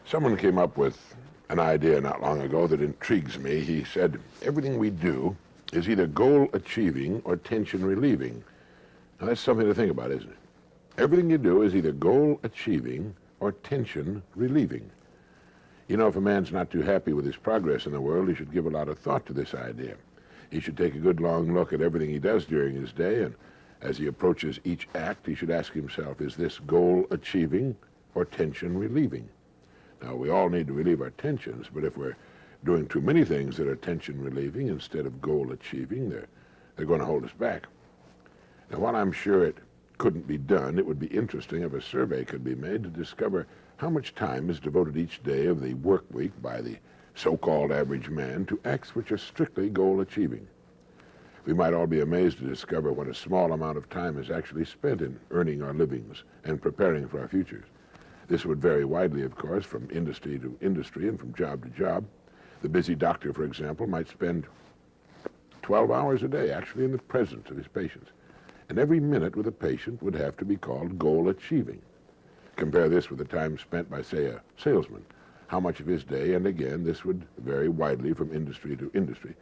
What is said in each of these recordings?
Someone came up with an idea not long ago that intrigues me. He said, everything we do is either goal achieving or tension relieving. Now that's something to think about, isn't it? Everything you do is either goal achieving or tension relieving. You know, if a man's not too happy with his progress in the world, he should give a lot of thought to this idea. He should take a good long look at everything he does during his day, and as he approaches each act, he should ask himself, is this goal achieving or tension relieving? Now, we all need to relieve our tensions, but if we're doing too many things that are tension relieving instead of goal achieving, they're going to hold us back. Now, while I'm sure it couldn't be done, it would be interesting if a survey could be made to discover how much time is devoted each day of the work week by the so-called average man to acts which are strictly goal achieving. We might all be amazed to discover what a small amount of time is actually spent in earning our livings and preparing for our futures. This would vary widely, of course, from industry to industry and from job to job. The busy doctor, for example, might spend 12 hours a day actually in the presence of his patients. And every minute with a patient would have to be called goal achieving. Compare this with the time spent by, say, a salesman. How much of his day, and again, this would vary widely from industry to industry,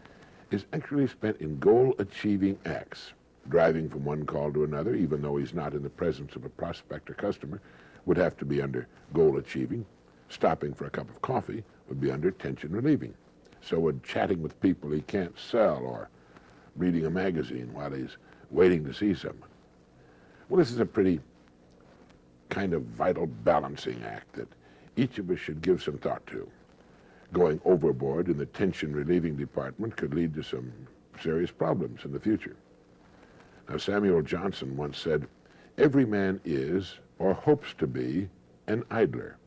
is actually spent in goal achieving acts. Driving from one call to another, even though he's not in the presence of a prospect or customer, would have to be under goal achieving. Stopping for a cup of coffee would be under tension relieving. So would chatting with people he can't sell or reading a magazine while he's waiting to see someone. Well, this is a pretty kind of vital balancing act that each of us should give some thought to. Going overboard in the tension relieving department could lead to some serious problems in the future. Now, Samuel Johnson once said, every man is or hopes to be an idler.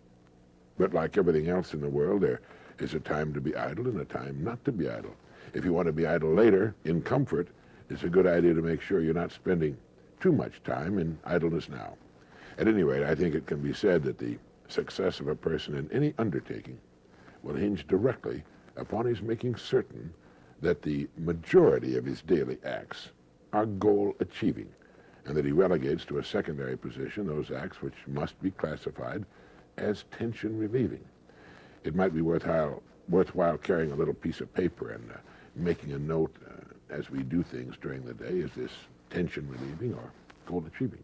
But like everything else in the world, there is a time to be idle and a time not to be idle. If you want to be idle later, in comfort, it's a good idea to make sure you're not spending too much time in idleness now. At any rate, I think it can be said that the success of a person in any undertaking will hinge directly upon his making certain that the majority of his daily acts are goal achieving, and that he relegates to a secondary position those acts which must be classified as tension relieving. It might be worthwhile carrying a little piece of paper and making a note as we do things during the day. Is this tension relieving or goal achieving?